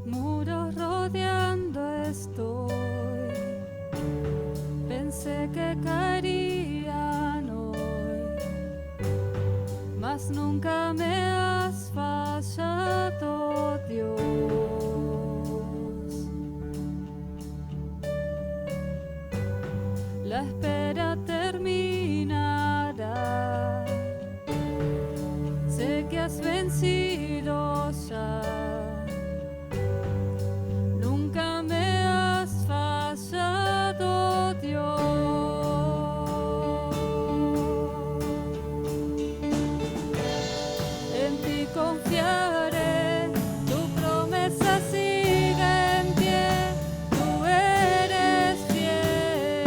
Muros rodeando estoy, pensé que caerían hoy, mas nunca me has fallado, Dios. La espera terminará, sé que has vencido ya. Nunca me has fallado, Dios. En ti confiaré, tu promesa sigue en pie, tú eres fiel.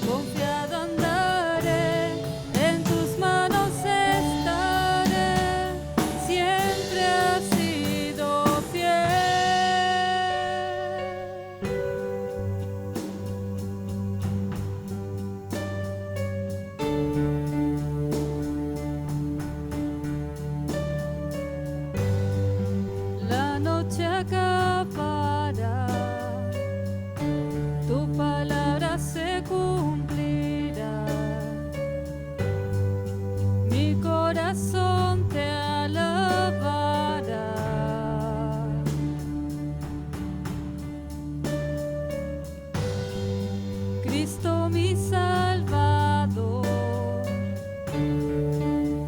Confiado andaré, en tus manos estaré, siempre has sido fiel. La noche acabará, tu palabra se cumplirá. Mi corazón te alabará. Cristo mi Salvador,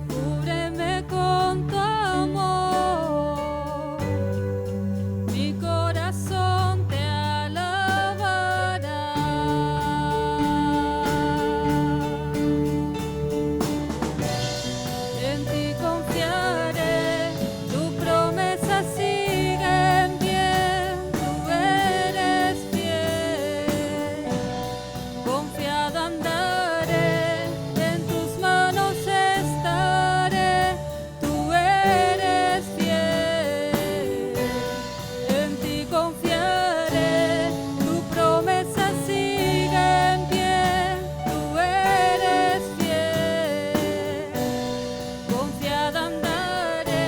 cúbreme con tu amor. Mi corazón te alabará. En ti confiaré, tu promesa sigue en pie, tú eres fiel. Confiado andaré, en tus manos estaré, tú eres fiel. En ti confiaré, tu promesa sigue en pie, tú eres fiel. Confiado andaré,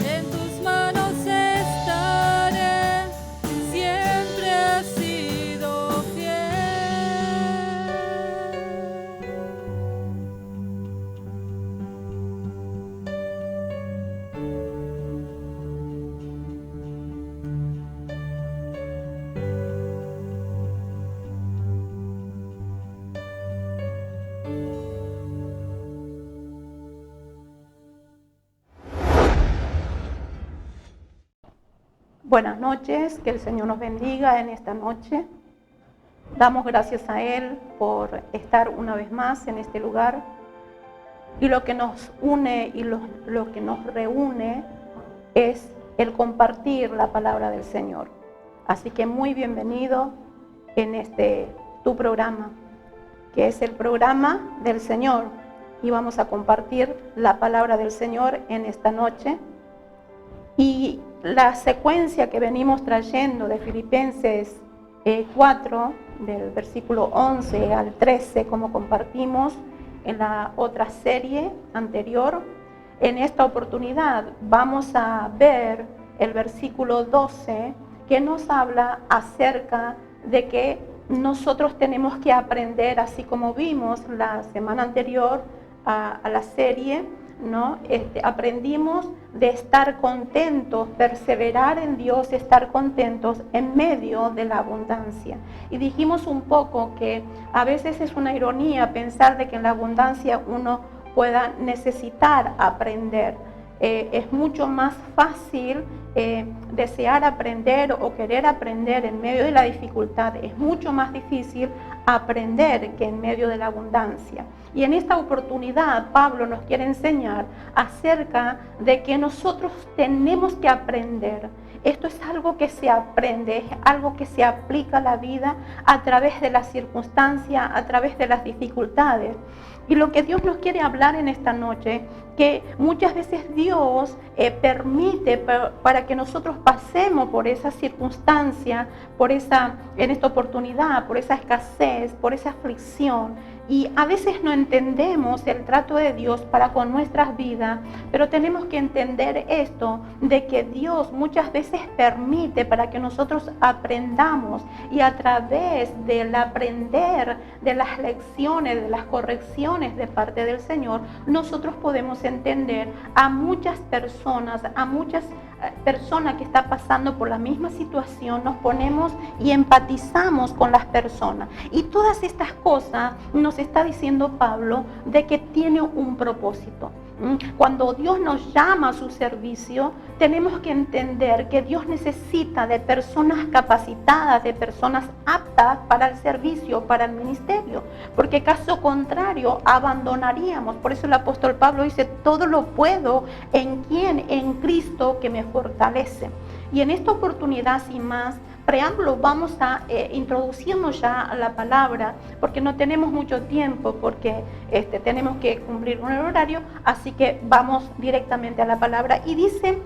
en tus manos estaré, siempre has sido fiel. Buenas noches, que el Señor nos bendiga en esta noche. Damos gracias a Él por estar una vez más en este lugar. Y lo que nos une y lo que nos reúne es el compartir la palabra del Señor. Así que muy bienvenido en tu programa, que es el programa del Señor. Y vamos a compartir la palabra del Señor en esta noche. Y la secuencia que venimos trayendo de Filipenses 4, del versículo 11 al 13, como compartimos en la otra serie anterior, en esta oportunidad vamos a ver el versículo 12, que nos habla acerca de que nosotros tenemos que aprender, así como vimos la semana anterior a la serie, ¿no? Aprendimos de estar contentos, perseverar en Dios, estar contentos en medio de la abundancia. Y dijimos un poco que a veces es una ironía pensar de que en la abundancia uno pueda necesitar aprender. Es mucho más fácil desear aprender o querer aprender en medio de la dificultad, es mucho más difícil aprender que en medio de la abundancia. Y en esta oportunidad Pablo nos quiere enseñar acerca de que nosotros tenemos que aprender. Esto es algo que se aprende, es algo que se aplica a la vida a través de las circunstancias, a través de las dificultades. Y lo que Dios nos quiere hablar en esta noche, que muchas veces Dios permite para que nosotros pasemos por esa circunstancia, en esta oportunidad, por esa escasez, por esa aflicción. Y a veces no entendemos el trato de Dios para con nuestras vidas, pero tenemos que entender esto, de que Dios muchas veces permite para que nosotros aprendamos, y a través del aprender de las lecciones, de las correcciones de parte del Señor, nosotros podemos entender a muchas personas que están pasando por la misma situación, nos ponemos y empatizamos con las personas. Y todas estas cosas nos está diciendo Pablo de que tiene un propósito. Cuando Dios nos llama a su servicio, tenemos que entender que Dios necesita de personas capacitadas, de personas aptas para el servicio, para el ministerio, porque caso contrario abandonaríamos. Por eso el apóstol Pablo dice: todo lo puedo en Cristo que me fortalece. Y en esta oportunidad, sin más preámbulo, vamos a introducirnos ya a la palabra, porque no tenemos mucho tiempo, porque tenemos que cumplir un horario, así que vamos directamente a la palabra. Y dice,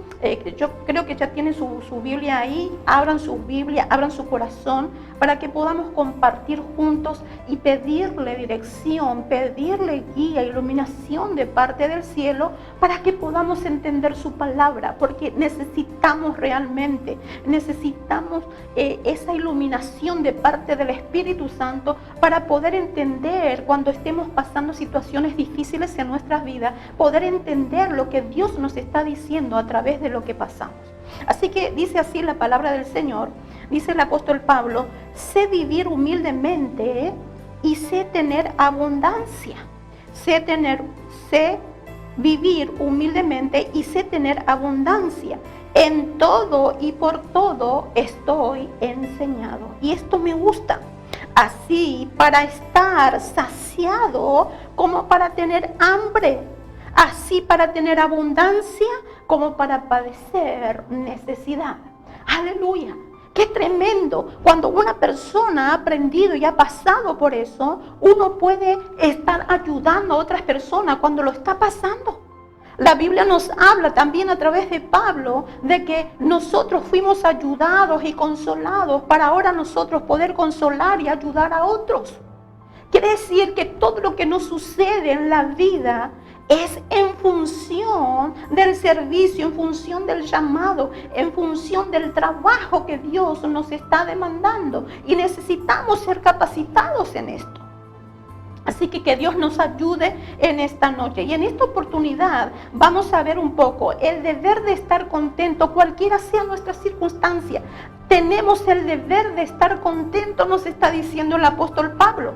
yo creo que ya tienen su Biblia ahí, abran su Biblia, abran su corazón, para que podamos compartir juntos y pedirle dirección, pedirle guía, iluminación de parte del cielo, para que podamos entender su palabra, porque necesitamos realmente, necesitamos esa iluminación de parte del Espíritu Santo para poder entender cuando estemos pasando situaciones difíciles en nuestras vidas, poder entender lo que Dios nos está diciendo a través de lo que pasamos. Así que dice así la palabra del Señor, dice el apóstol Pablo: sé vivir humildemente y sé tener abundancia. Sé vivir humildemente y sé tener abundancia. En todo y por todo estoy enseñado. Y esto me gusta. Así para estar saciado como para tener hambre. Así para tener abundancia como para padecer necesidad. Aleluya. ¡Qué tremendo! Cuando una persona ha aprendido y ha pasado por eso, uno puede estar ayudando a otras personas cuando lo está pasando. La Biblia nos habla también a través de Pablo de que nosotros fuimos ayudados y consolados para ahora nosotros poder consolar y ayudar a otros. Quiere decir que todo lo que nos sucede en la vida es en función del servicio, en función del llamado, en función del trabajo que Dios nos está demandando. Y necesitamos ser capacitados en esto. Así que Dios nos ayude en esta noche. Y en esta oportunidad vamos a ver un poco el deber de estar contento, cualquiera sea nuestra circunstancia. Tenemos el deber de estar contento, nos está diciendo el apóstol Pablo.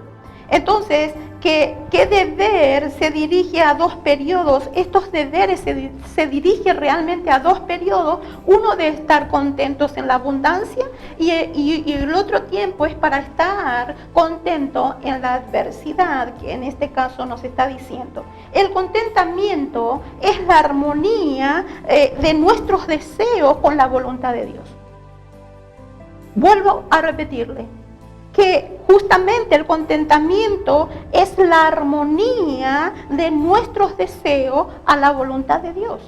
Entonces, ¿qué deber se dirige a dos periodos? Estos deberes se dirigen realmente a dos periodos. Uno de estar contentos en la abundancia y el otro tiempo es para estar contento en la adversidad, que en este caso nos está diciendo. El contentamiento es la armonía de nuestros deseos con la voluntad de Dios. Vuelvo a repetirle que justamente el contentamiento es la armonía de nuestros deseos a la voluntad de Dios.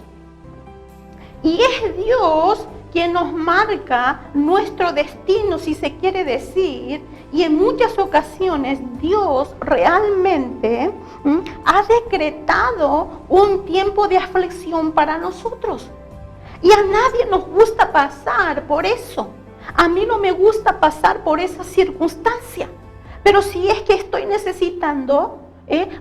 Y es Dios quien nos marca nuestro destino, si se quiere decir, y en muchas ocasiones Dios realmente ha decretado un tiempo de aflicción para nosotros. Y a nadie nos gusta pasar por eso. A mí no me gusta pasar por esa circunstancia, pero si es que estoy necesitando,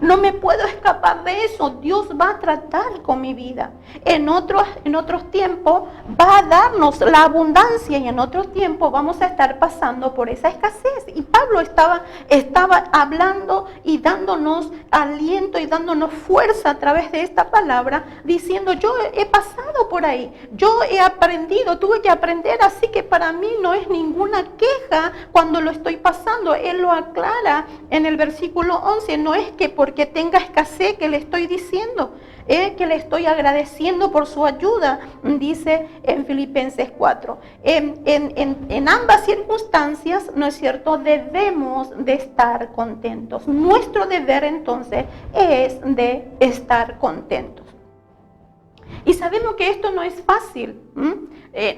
No me puedo escapar de eso. Dios va a tratar con mi vida. En otros tiempos va a darnos la abundancia y en otros tiempos vamos a estar pasando por esa escasez. Y Pablo estaba hablando y dándonos aliento y dándonos fuerza a través de esta palabra, diciendo: yo he pasado por ahí, yo he aprendido, tuve que aprender, así que para mí no es ninguna queja cuando lo estoy pasando. Él lo aclara en el versículo 11, no es que porque tenga escasez que le estoy diciendo, que le estoy agradeciendo por su ayuda, dice en Filipenses 4. En ambas circunstancias, ¿no es cierto?, debemos de estar contentos. Nuestro deber entonces es de estar contentos. Y sabemos que esto no es fácil,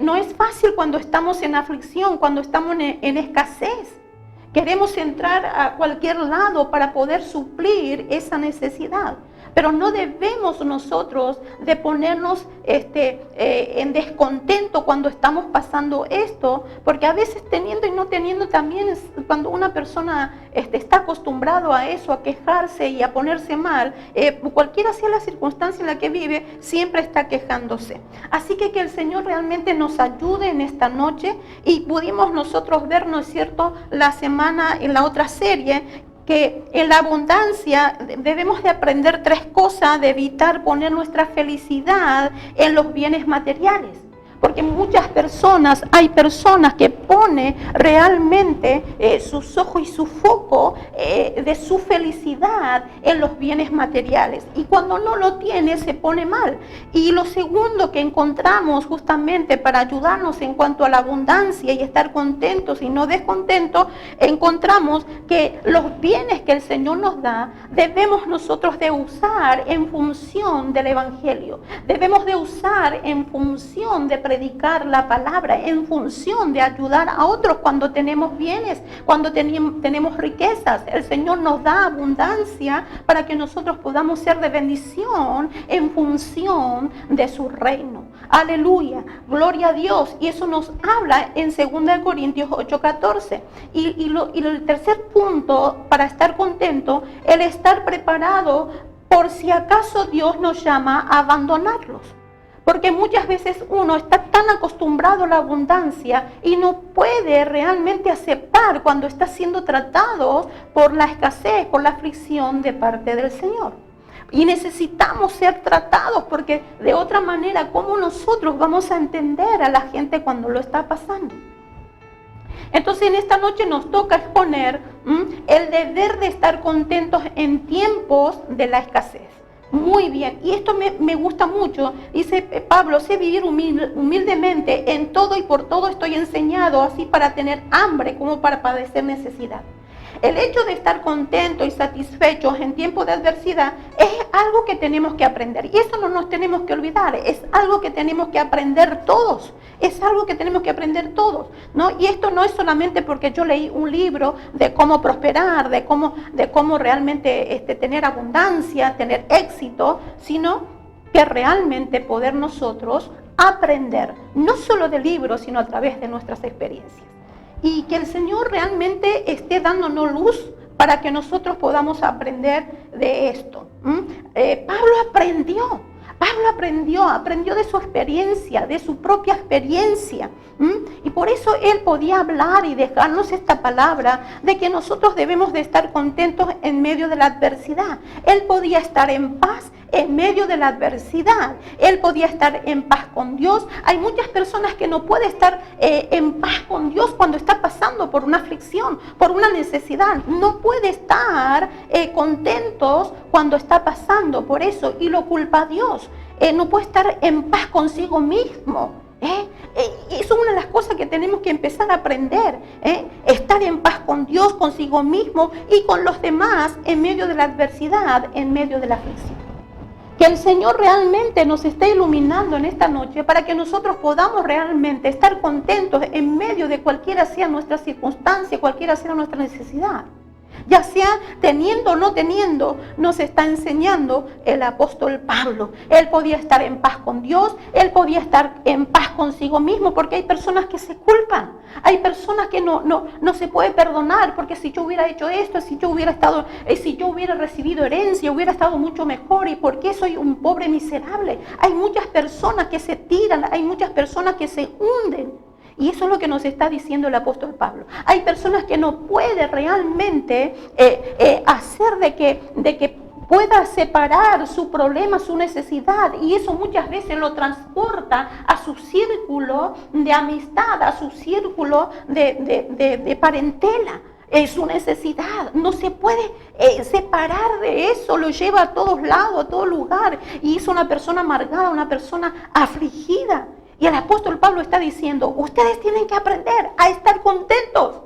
no es fácil cuando estamos en aflicción, cuando estamos en escasez. Queremos entrar a cualquier lado para poder suplir esa necesidad. Pero no debemos nosotros de ponernos en descontento cuando estamos pasando esto, porque a veces teniendo y no teniendo también es cuando una persona está acostumbrado a eso, a quejarse y a ponerse mal, cualquiera sea la circunstancia en la que vive, siempre está quejándose. Así que el Señor realmente nos ayude en esta noche, y pudimos nosotros ver, ¿no es cierto?, la semana en la otra serie, que en la abundancia debemos de aprender 3 cosas, de evitar poner nuestra felicidad en los bienes materiales. Porque hay personas que ponen realmente sus ojos y su foco de su felicidad en los bienes materiales. Y cuando no lo tiene, se pone mal. Y lo segundo que encontramos justamente para ayudarnos en cuanto a la abundancia y estar contentos y no descontentos, encontramos que los bienes que el Señor nos da, debemos nosotros de usar en función del Evangelio. Debemos de usar en función de predicar la palabra, en función de ayudar a otros cuando tenemos bienes, cuando tenemos riquezas. El Señor nos da abundancia para que nosotros podamos ser de bendición en función de su reino. Aleluya, gloria a Dios. Y eso nos habla en 2 Corintios 8:14. Y el tercer punto para estar contento, el estar preparado por si acaso Dios nos llama a abandonarlos. Porque muchas veces uno está tan acostumbrado a la abundancia y no puede realmente aceptar cuando está siendo tratado por la escasez, por la aflicción de parte del Señor. Y necesitamos ser tratados, porque de otra manera, ¿cómo nosotros vamos a entender a la gente cuando lo está pasando? Entonces en esta noche nos toca exponer el deber de estar contentos en tiempos de la escasez. Muy bien, y esto me gusta mucho. Dice Pablo: sé vivir humildemente, en todo y por todo estoy enseñado, así para tener hambre como para padecer necesidad. El hecho de estar contentos y satisfechos en tiempos de adversidad es algo que tenemos que aprender. Y eso no nos tenemos que olvidar. Es algo que tenemos que aprender todos. Es algo que tenemos que aprender todos, ¿no? Y esto no es solamente porque yo leí un libro de cómo prosperar, de cómo realmente tener abundancia, tener éxito, sino que realmente poder nosotros aprender, no solo de libros, sino a través de nuestras experiencias. Y que el Señor realmente esté dándonos luz para que nosotros podamos aprender de esto. Pablo aprendió de su experiencia, de su propia experiencia. Y por eso él podía hablar y dejarnos esta palabra de que nosotros debemos de estar contentos en medio de la adversidad. Él podía estar en paz en medio de la adversidad. Él podía estar en paz con Dios. Hay muchas personas que no pueden estar en paz con Dios cuando está pasando por una aflicción, por una necesidad. No puede estar contentos cuando está pasando por eso y lo culpa a Dios. No puede estar en paz consigo mismo. Eso es una de las cosas que tenemos que empezar a aprender. Estar en paz con Dios, consigo mismo y con los demás en medio de la adversidad, en medio de la aflicción. Que el Señor realmente nos esté iluminando en esta noche para que nosotros podamos realmente estar contentos en medio de cualquiera sea nuestra circunstancia, cualquiera sea nuestra necesidad. ya sea teniendo o no teniendo, nos está enseñando el apóstol Pablo. Él podía estar en paz con Dios, él podía estar en paz consigo mismo, porque hay personas que se culpan, hay personas que no se puede perdonar, porque si yo hubiera hecho esto, si yo hubiera recibido herencia, hubiera estado mucho mejor, y por qué soy un pobre miserable. Hay muchas personas que se tiran, hay muchas personas que se hunden. Y eso es lo que nos está diciendo el apóstol Pablo. Hay personas que no puede realmente hacer de que pueda separar su problema, su necesidad, y eso muchas veces lo transporta a su círculo de amistad, a su círculo de parentela. Su necesidad no se puede separar de eso, lo lleva a todos lados, a todo lugar, y es una persona amargada, una persona afligida. Y el apóstol Pablo está diciendo, ustedes tienen que aprender a estar contentos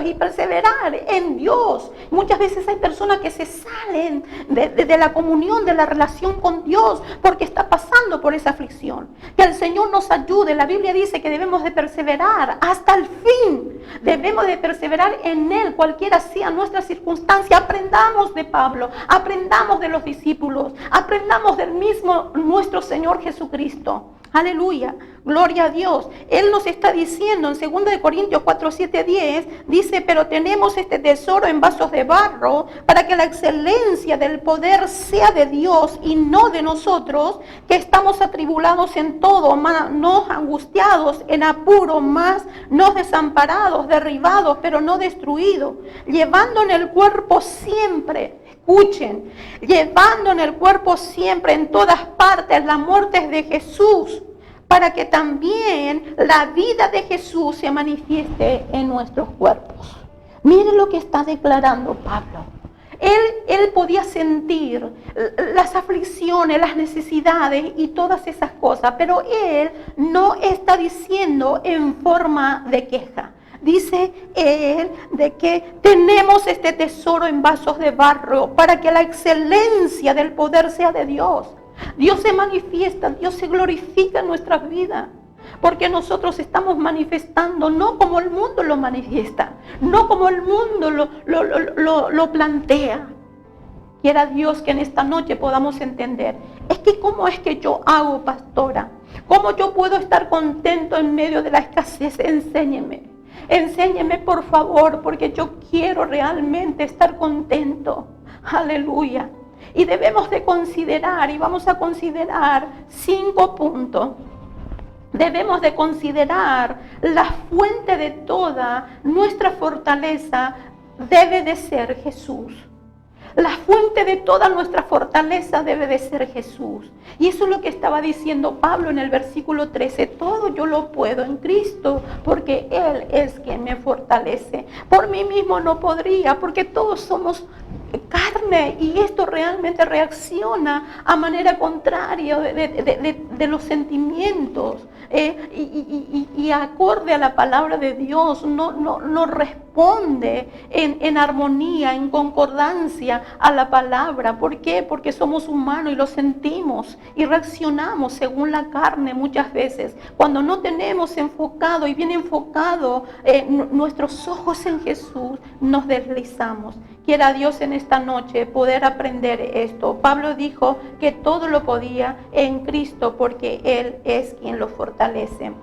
y perseverar en Dios. Muchas veces hay personas que se salen de la comunión, de la relación con Dios, porque está pasando por esa aflicción. Que el Señor nos ayude. La Biblia dice que debemos de perseverar hasta el fin. Debemos de perseverar en Él, cualquiera sea nuestra circunstancia. Aprendamos de Pablo, aprendamos de los discípulos, aprendamos del mismo nuestro Señor Jesucristo. Aleluya, gloria a Dios. Él nos está diciendo en 2 Corintios 4, 7, 10, dice, pero tenemos este tesoro en vasos de barro para que la excelencia del poder sea de Dios y no de nosotros, que estamos atribulados en todo, no angustiados, en apuro, más no desamparados, derribados, pero no destruidos, llevando en el cuerpo siempre. Escuchen, llevando en el cuerpo siempre, en todas partes, las muertes de Jesús, para que también la vida de Jesús se manifieste en nuestros cuerpos. Miren lo que está declarando Pablo. Él podía sentir las aflicciones, las necesidades y todas esas cosas, pero él no está diciendo en forma de queja. Dice él de que tenemos este tesoro en vasos de barro para que la excelencia del poder sea de Dios. Dios se manifiesta, Dios se glorifica en nuestras vidas, porque nosotros estamos manifestando no como el mundo lo manifiesta, no como el mundo lo plantea. Quiera Dios que en esta noche podamos entender, es que cómo es que yo hago, pastora, cómo yo puedo estar contento en medio de la escasez. Enséñeme por favor, porque yo quiero realmente estar contento. Aleluya. Y debemos de considerar, y vamos a considerar 5 puntos. Debemos de considerar la fuente de toda nuestra fortaleza debe de ser Jesús. La fuente de toda nuestra fortaleza debe de ser Jesús. Y eso es lo que estaba diciendo Pablo en el versículo 13. Todo yo lo puedo en Cristo, porque Él es quien me fortalece. Por mí mismo no podría, porque todos somos carne, y esto realmente reacciona a manera contraria de los sentimientos, y acorde a la palabra de Dios, no responde en armonía, en concordancia a la palabra. ¿Por qué? Porque somos humanos y lo sentimos y reaccionamos según la carne muchas veces. Cuando no tenemos enfocado y bien enfocado nuestros ojos en Jesús, nos deslizamos. Quiera Dios en esta noche poder aprender esto. Pablo dijo que todo lo podía en Cristo, porque Él es quien lo fortalece.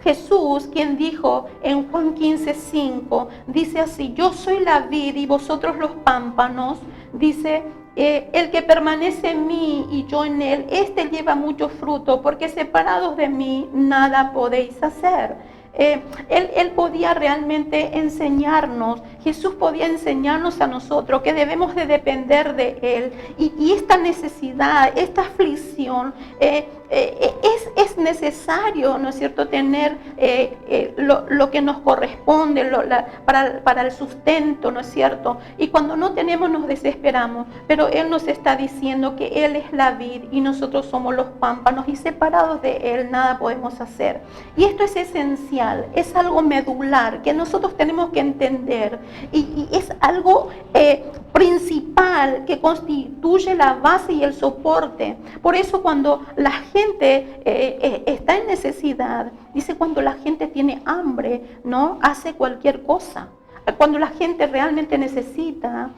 Jesús, quien dijo en Juan 15:5, dice así: yo soy la vid y vosotros los pámpanos. Dice, el que permanece en mí y yo en él, este lleva mucho fruto, porque separados de mí nada podéis hacer. Él podía realmente enseñarnos, Jesús podía enseñarnos a nosotros que debemos de depender de Él, y esta necesidad, esta aflicción, es necesario, ¿no es cierto?, tener lo que nos corresponde para el sustento, ¿no es cierto? Y cuando no tenemos nos desesperamos, pero Él nos está diciendo que Él es la vid y nosotros somos los pámpanos, y separados de Él nada podemos hacer. Y esto es esencial, es algo medular que nosotros tenemos que entender, y es algo principal que constituye la base y el soporte. Por eso cuando la gente está en necesidad, dice, cuando la gente tiene hambre, ¿no?, hace cualquier cosa. cuando la gente realmente necesita,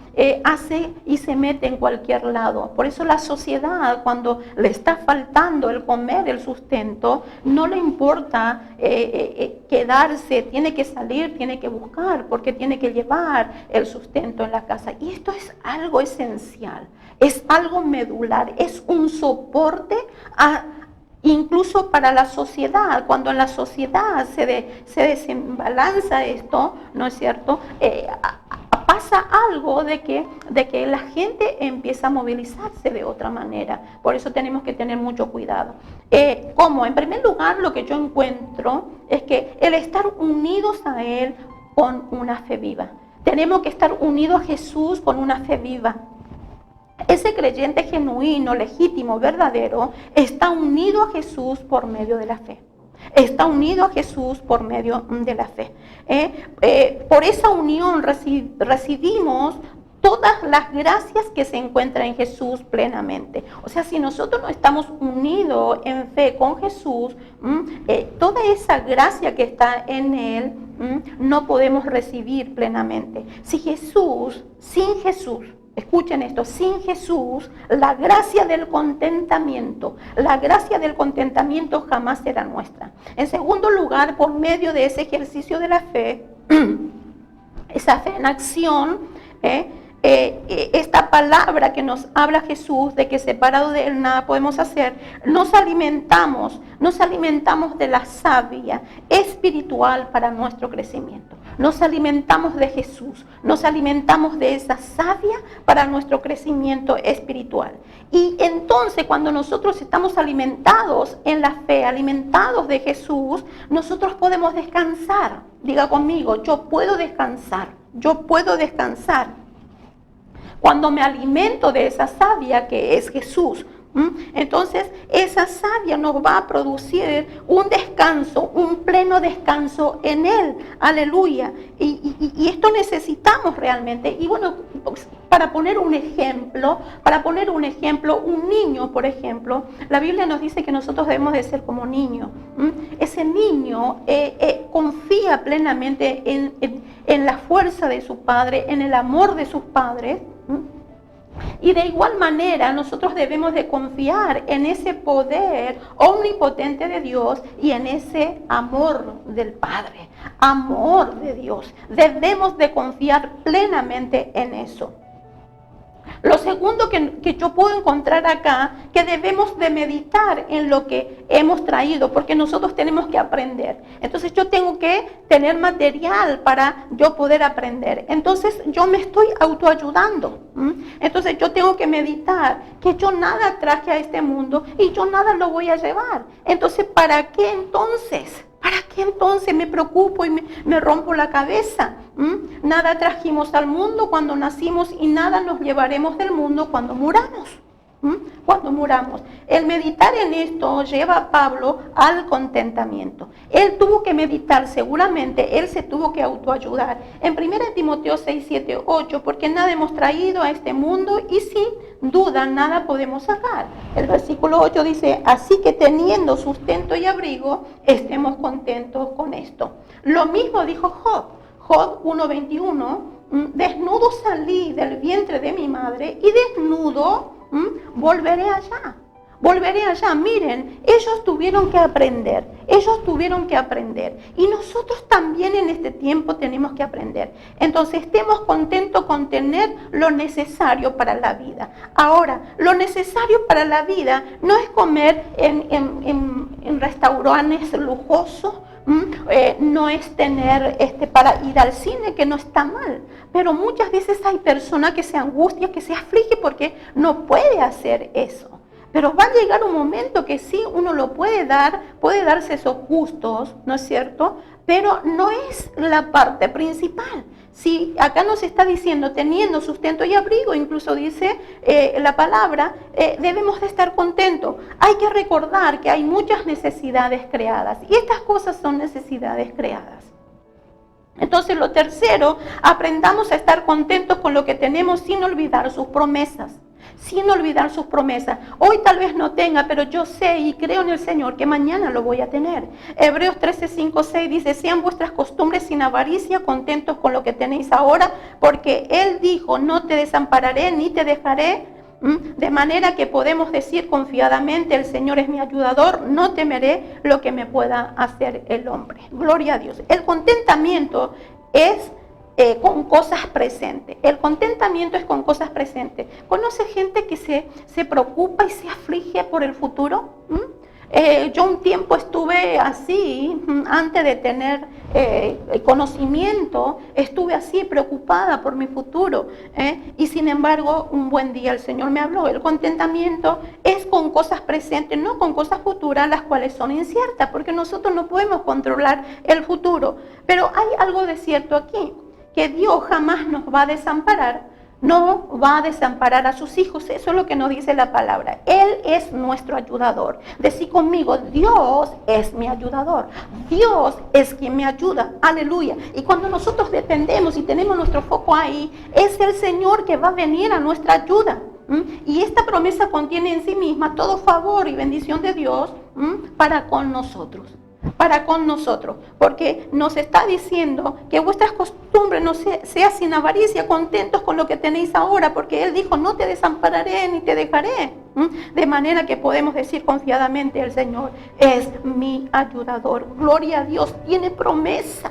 hace y se mete en cualquier lado. Por eso la sociedad, cuando le está faltando el comer, el sustento, no le importa quedarse, tiene que salir, tiene que buscar, porque tiene que llevar el sustento en la casa. Y esto es algo esencial, es algo medular, es un soporte incluso para la sociedad. Cuando en la sociedad se desembalanza esto, ¿no es cierto? Pasa algo de que la gente empieza a movilizarse de otra manera. Por eso tenemos que tener mucho cuidado. Como en primer lugar, lo que yo encuentro es que el estar unidos a Él con una fe viva. Tenemos que estar unidos a Jesús con una fe viva. Ese creyente genuino, legítimo, verdadero, está unido a Jesús por medio de la fe. Está unido a Jesús por medio de la fe. Por esa unión recibimos todas las gracias que se encuentran en Jesús plenamente. O sea, si nosotros no estamos unidos en fe con Jesús, toda esa gracia que está en Él, no podemos recibir plenamente. Sin Jesús, escuchen esto, sin Jesús, la gracia del contentamiento jamás será nuestra. En segundo lugar, por medio de ese ejercicio de la fe, esa fe en acción, esta palabra que nos habla Jesús de que separado de Él nada podemos hacer, nos alimentamos de la savia espiritual para nuestro crecimiento. Nos alimentamos de Jesús, nos alimentamos de esa savia para nuestro crecimiento espiritual. Y entonces cuando nosotros estamos alimentados en la fe, alimentados de Jesús, nosotros podemos descansar. Diga conmigo, yo puedo descansar. Cuando me alimento de esa savia que es Jesús, entonces esa savia nos va a producir un descanso, un pleno descanso en Él. Aleluya. Y esto necesitamos realmente. Y bueno, para poner un ejemplo, un niño, por ejemplo, la Biblia nos dice que nosotros debemos de ser como niños. Ese niño confía plenamente en la fuerza de su padre, en el amor de sus padres. Y de igual manera nosotros debemos de confiar en ese poder omnipotente de Dios y en ese amor del Padre, amor de Dios. Debemos de confiar plenamente en eso. Lo segundo que yo puedo encontrar acá, que debemos de meditar en lo que hemos traído, porque nosotros tenemos que aprender. Entonces yo tengo que tener material para yo poder aprender. Entonces yo me estoy autoayudando. Entonces yo tengo que meditar que yo nada traje a este mundo y yo nada lo voy a llevar. Entonces, ¿para qué entonces? ¿Para qué entonces me preocupo y me rompo la cabeza? Nada trajimos al mundo cuando nacimos y nada nos llevaremos del mundo cuando muramos. El meditar en esto lleva a Pablo al contentamiento. Él tuvo que meditar, seguramente él se tuvo que autoayudar. En 1 Timoteo 6, 7, 8, porque nada hemos traído a este mundo y sin duda nada podemos sacar. El versículo 8 dice, así que teniendo sustento y abrigo, estemos contentos con esto. Lo mismo dijo Job. Job 1:21, desnudo salí del vientre de mi madre y desnudo volveré allá. Miren, ellos tuvieron que aprender. Y nosotros también en este tiempo tenemos que aprender. Entonces estemos contentos con tener lo necesario para la vida. Ahora, lo necesario para la vida no es comer en restaurantes lujosos, no es tener para ir al cine, que no está mal, pero muchas veces hay personas que se angustian, que se aflige porque no puede hacer eso. Pero va a llegar un momento que sí, uno lo puede darse esos gustos, ¿no es cierto? Pero no es la parte principal. Si acá nos está diciendo teniendo sustento y abrigo, incluso dice la palabra, debemos de estar contentos. Hay que recordar que hay muchas necesidades creadas y estas cosas son necesidades creadas. Entonces lo tercero, aprendamos a estar contentos con lo que tenemos sin olvidar sus promesas. sin olvidar sus promesas. Hoy tal vez no tenga, pero yo sé y creo en el Señor que mañana lo voy a tener. Hebreos 13, 5, 6 dice, sean vuestras costumbres sin avaricia, contentos con lo que tenéis ahora, porque Él dijo, no te desampararé ni te dejaré. De manera que podemos decir confiadamente, el Señor es mi ayudador, no temeré lo que me pueda hacer el hombre. Gloria a Dios. El contentamiento es con cosas presentes. El contentamiento es con cosas presentes. ¿Conoce gente que se preocupa y se aflige por el futuro? Yo un tiempo estuve así, antes de tener conocimiento, estuve así preocupada por mi futuro. Y sin embargo, un buen día el Señor me habló. El contentamiento es con cosas presentes, no con cosas futuras, las cuales son inciertas, porque nosotros no podemos controlar el futuro. Pero hay algo de cierto aquí, que Dios jamás nos va a desamparar, no va a desamparar a sus hijos. Eso es lo que nos dice la palabra. Él es nuestro ayudador. Decí conmigo, Dios es mi ayudador. Dios es quien me ayuda. Aleluya. Y cuando nosotros dependemos y tenemos nuestro foco ahí, es el Señor que va a venir a nuestra ayuda. Y esta promesa contiene en sí misma todo favor y bendición de Dios para con nosotros. Porque nos está diciendo que vuestras costumbres no sean sin avaricia, contentos con lo que tenéis ahora, porque Él dijo, no te desampararé ni te dejaré. De manera que podemos decir confiadamente, el Señor es mi ayudador. Gloria a Dios, tiene promesa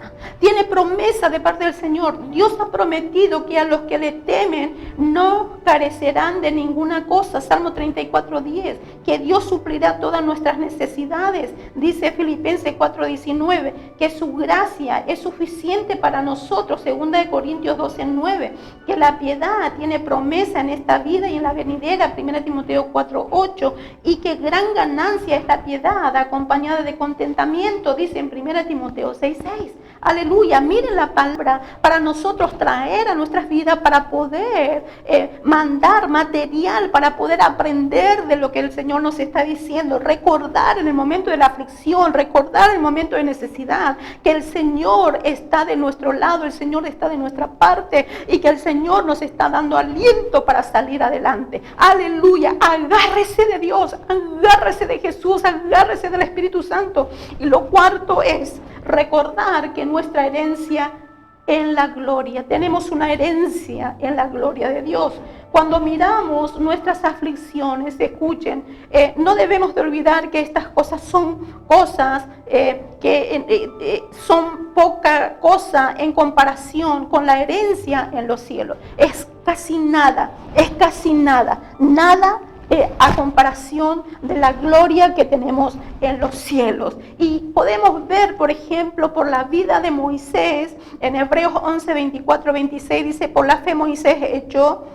de parte del Señor. Dios ha prometido que a los que le temen no carecerán de ninguna cosa. Salmo 34:10, que Dios suplirá todas nuestras necesidades. Dice Filipenses 4:19, que su gracia es suficiente para nosotros. 2 Corintios 12:9, que la piedad tiene promesa en esta vida y en la venidera. 1 Timoteo 4:8, y que gran ganancia es la piedad acompañada de contentamiento, dice en 1 Timoteo 6:6. Aleluya, miren la palabra para nosotros traer a nuestras vidas, para poder mandar material, para poder aprender de lo que el Señor nos está diciendo, recordar en el momento de la aflicción, recordar en el momento de necesidad, que el Señor está de nuestro lado, el Señor está de nuestra parte y que el Señor nos está dando aliento para salir adelante. Aleluya, agárrese de Dios, agárrese de Jesús, agárrese del Espíritu Santo. Y lo cuarto es recordar que nuestra herencia en la gloria, tenemos una herencia en la gloria de Dios. Cuando miramos nuestras aflicciones, escuchen, no debemos de olvidar que estas cosas son cosas que son poca cosa en comparación con la herencia en los cielos. Es casi nada, nada a comparación de la gloria que tenemos en los cielos. Y podemos ver, por ejemplo, por la vida de Moisés, en Hebreos 11, 24, 26, dice, por la fe Moisés hecho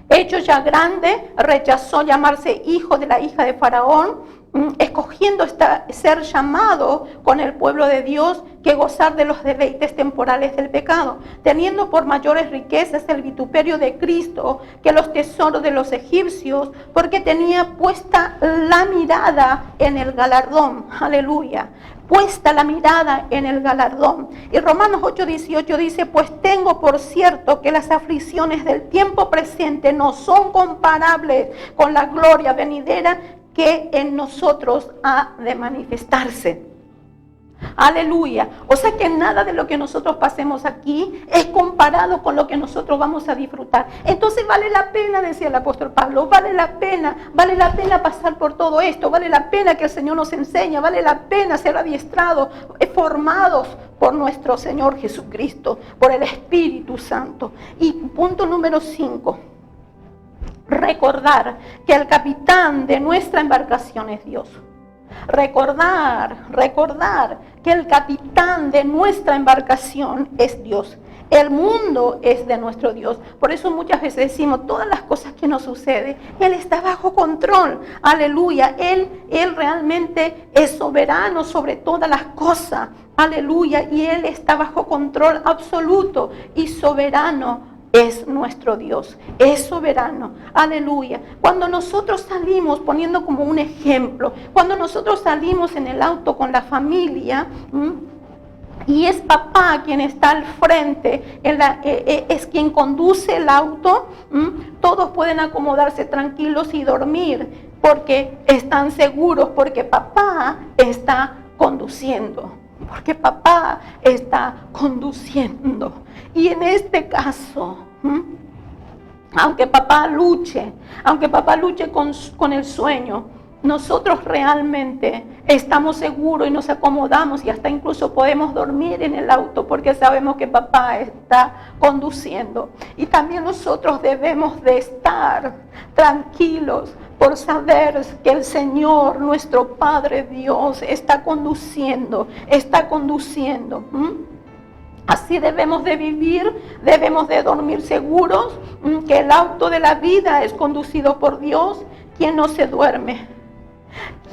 ya grande, rechazó llamarse hijo de la hija de Faraón, escogiendo ser llamado con el pueblo de Dios que gozar de los deleites temporales del pecado, teniendo por mayores riquezas el vituperio de Cristo que los tesoros de los egipcios, porque tenía puesta la mirada en el galardón. Aleluya. Puesta la mirada en el galardón. Y Romanos 8:18 dice, pues tengo por cierto que las aflicciones del tiempo presente no son comparables con la gloria venidera que en nosotros ha de manifestarse. Aleluya. O sea que nada de lo que nosotros pasemos aquí es comparado con lo que nosotros vamos a disfrutar. Entonces vale la pena, decía el apóstol Pablo, vale la pena pasar por todo esto, vale la pena que el Señor nos enseñe, vale la pena ser adiestrados, formados por nuestro Señor Jesucristo, por el Espíritu Santo. Y punto número 5. Recordar que el capitán de nuestra embarcación es Dios. Recordar que el capitán de nuestra embarcación es Dios. El mundo es de nuestro Dios. Por eso muchas veces decimos, todas las cosas que nos suceden, Él está bajo control. Aleluya. Él realmente es soberano sobre todas las cosas. Aleluya. Y Él está bajo control absoluto y soberano. Es nuestro Dios, es soberano, aleluya. Cuando nosotros salimos, poniendo como un ejemplo, cuando nosotros salimos en el auto con la familia, y es papá quien está al frente, es quien conduce el auto, todos pueden acomodarse tranquilos y dormir porque están seguros, porque papá está conduciendo. Porque papá está conduciendo. Y en este caso, aunque papá luche con el sueño, nosotros realmente estamos seguros y nos acomodamos y hasta incluso podemos dormir en el auto porque sabemos que papá está conduciendo. Y también nosotros debemos de estar tranquilos por saber que el Señor, nuestro Padre Dios, está conduciendo. Así debemos de vivir, debemos de dormir seguros, que el auto de la vida es conducido por Dios, quien no se duerme.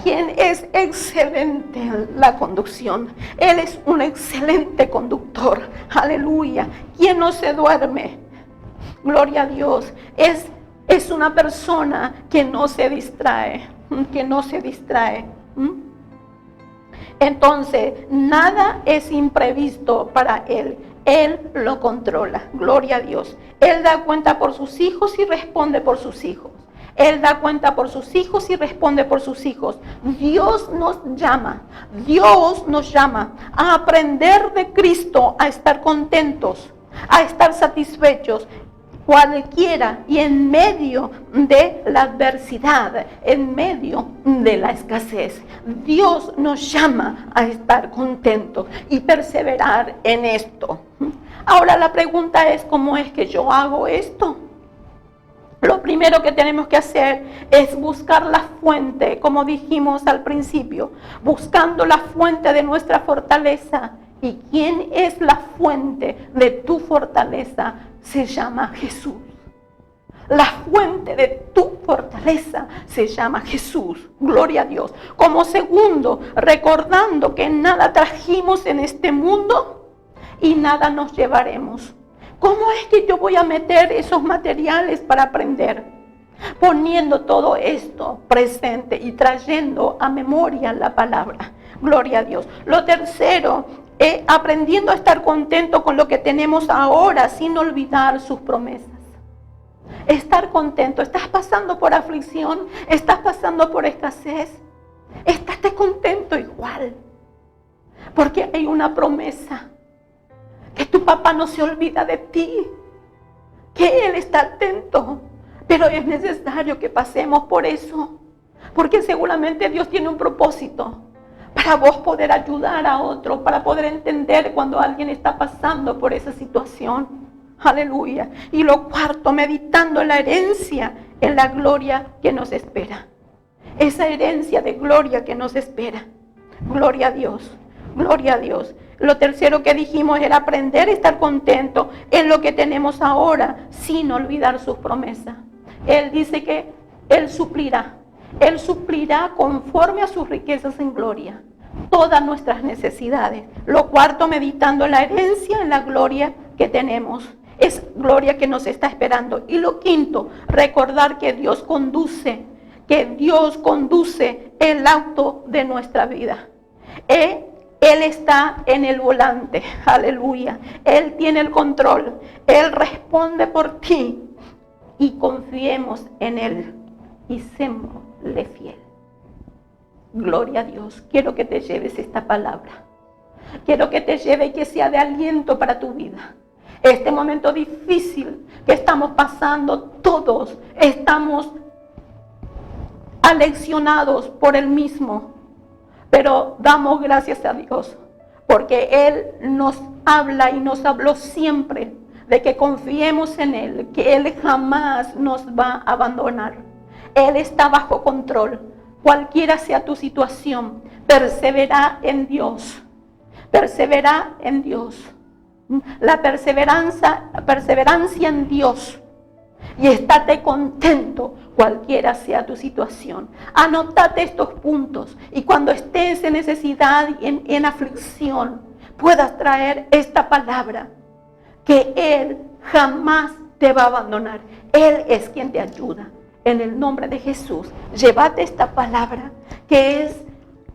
Quien es excelente en la conducción. Él es un excelente conductor. Aleluya. Quien no se duerme. Gloria a Dios. Es una persona que no se distrae. Entonces, nada es imprevisto para Él. Él lo controla. Gloria a Dios. Él da cuenta por sus hijos y responde por sus hijos. Él da cuenta por sus hijos y responde por sus hijos. Dios nos llama a aprender de Cristo, a estar contentos, a estar satisfechos, cualquiera y en medio de la adversidad, en medio de la escasez. Dios nos llama a estar contentos y perseverar en esto. Ahora la pregunta es, ¿cómo es que yo hago esto? Lo primero que tenemos que hacer es buscar la fuente, como dijimos al principio, buscando la fuente de nuestra fortaleza. ¿Y quién es la fuente de tu fortaleza? Se llama Jesús. La fuente de tu fortaleza se llama Jesús. Gloria a Dios. Como segundo, recordando que nada trajimos en este mundo y nada nos llevaremos. ¿Cómo es que yo voy a meter esos materiales para aprender? Poniendo todo esto presente y trayendo a memoria la palabra. Gloria a Dios. Lo tercero, aprendiendo a estar contento con lo que tenemos ahora sin olvidar sus promesas. Estar contento. ¿Estás pasando por aflicción? ¿Estás pasando por escasez? Estate contento igual. Porque hay una promesa. Que tu papá no se olvida de ti, que Él está atento, pero es necesario que pasemos por eso, porque seguramente Dios tiene un propósito para vos poder ayudar a otro, para poder entender cuando alguien está pasando por esa situación. Aleluya. Y lo cuarto, meditando en la herencia, en la gloria que nos espera. Esa herencia de gloria que nos espera. Gloria a Dios, gloria a Dios. Lo tercero que dijimos era aprender a estar contento en lo que tenemos ahora, sin olvidar sus promesas. Él dice que Él suplirá conforme a sus riquezas en gloria, todas nuestras necesidades. Lo cuarto, meditando en la herencia, en la gloria que tenemos. Es gloria que nos está esperando. Y lo quinto, recordar que Dios conduce el auto de nuestra vida. Él está en el volante, aleluya. Él tiene el control, Él responde por ti. Y confiemos en Él y sémosle fiel. Gloria a Dios. Quiero que te lleves esta palabra. Quiero que te lleve y que sea de aliento para tu vida. Este momento difícil que estamos pasando, todos estamos aleccionados por el mismo. Pero damos gracias a Dios, porque Él nos habla y nos habló siempre de que confiemos en Él, que Él jamás nos va a abandonar. Él está bajo control. Cualquiera sea tu situación, persevera en Dios. Persevera en Dios. La perseverancia en Dios. Y estate contento cualquiera sea tu situación. Anótate estos puntos y cuando estés en necesidad y en aflicción puedas traer esta palabra, que Él jamás te va a abandonar. Él es quien te ayuda. En el nombre de Jesús, llévate esta palabra que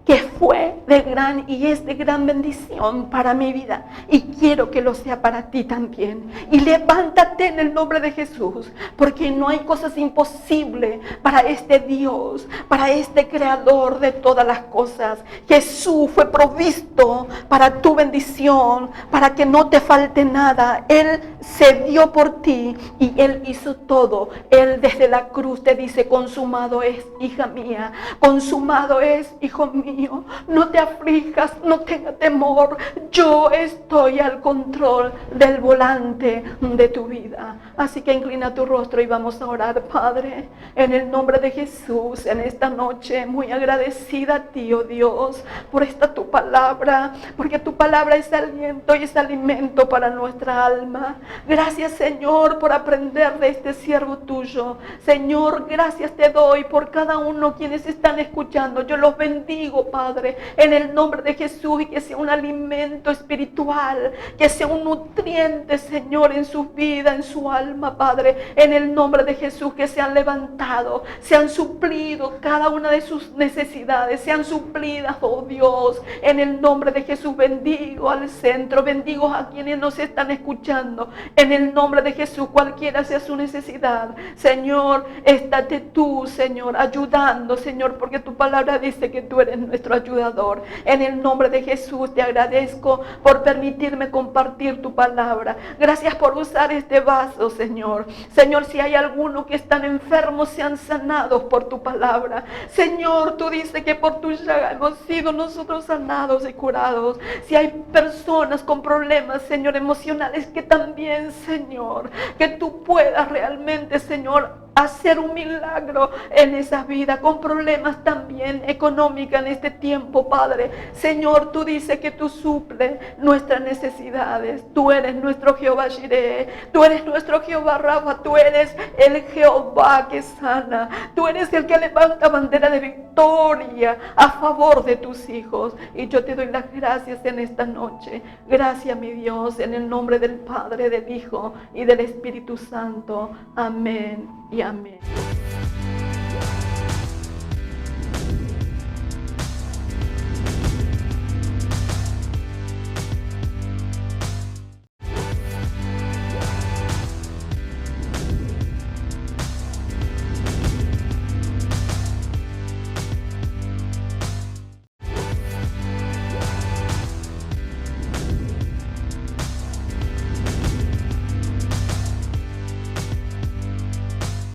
que fue de gran y es de gran bendición para mi vida, y quiero que lo sea para ti también. Y levántate en el nombre de Jesús, porque no hay cosas imposibles para este Dios, para este creador de todas las cosas. Jesús fue provisto para tu bendición, para que no te falte nada. Él se dio por ti y Él hizo todo. Él desde la cruz te dice: consumado es, hija mía, consumado es, hijo mío. No te aflijas, no tengas temor. Yo estoy al control del volante de tu vida. Así que inclina tu rostro y vamos a orar. Padre, en el nombre de Jesús, en esta noche, muy agradecida a ti, oh Dios, por esta tu palabra, porque tu palabra es aliento y es alimento para nuestra alma. Gracias, Señor, por aprender de este siervo tuyo. Señor, gracias te doy por cada uno quienes están escuchando. Yo los bendigo, Padre, en el nombre de Jesús, y que sea un alimento espiritual, que sea un nutriente, Señor, en su vida, en su alma, Padre, en el nombre de Jesús, que sean levantados, sean suplidos cada una de sus necesidades, sean suplidas, oh Dios, en el nombre de Jesús. Bendigo al centro, bendigo a quienes nos están escuchando, en el nombre de Jesús, cualquiera sea su necesidad, Señor, estate tú, Señor, ayudando, Señor, porque tu palabra dice que tú eres nuestro ayudador. En el nombre de Jesús te agradezco por permitirme compartir tu palabra. Gracias por usar este vaso, Señor. Señor, si hay alguno que están enfermos, sean sanados por tu palabra. Señor, tú dices que por tu llaga hemos sido nosotros sanados y curados. Si hay personas con problemas, Señor, emocionales, que también, Señor, que tú puedas realmente, Señor, hacer un milagro en esa vida, con problemas también económicas en este tiempo, Padre. Señor, tú dices que tú suples nuestras necesidades. Tú eres nuestro Jehová Jireh, tú eres nuestro Jehová Rafa, tú eres el Jehová que sana, tú eres el que levanta bandera de victoria a favor de tus hijos. Y yo te doy las gracias en esta noche. Gracias, mi Dios, en el nombre del Padre, del Hijo y del Espíritu Santo. Amén y amén.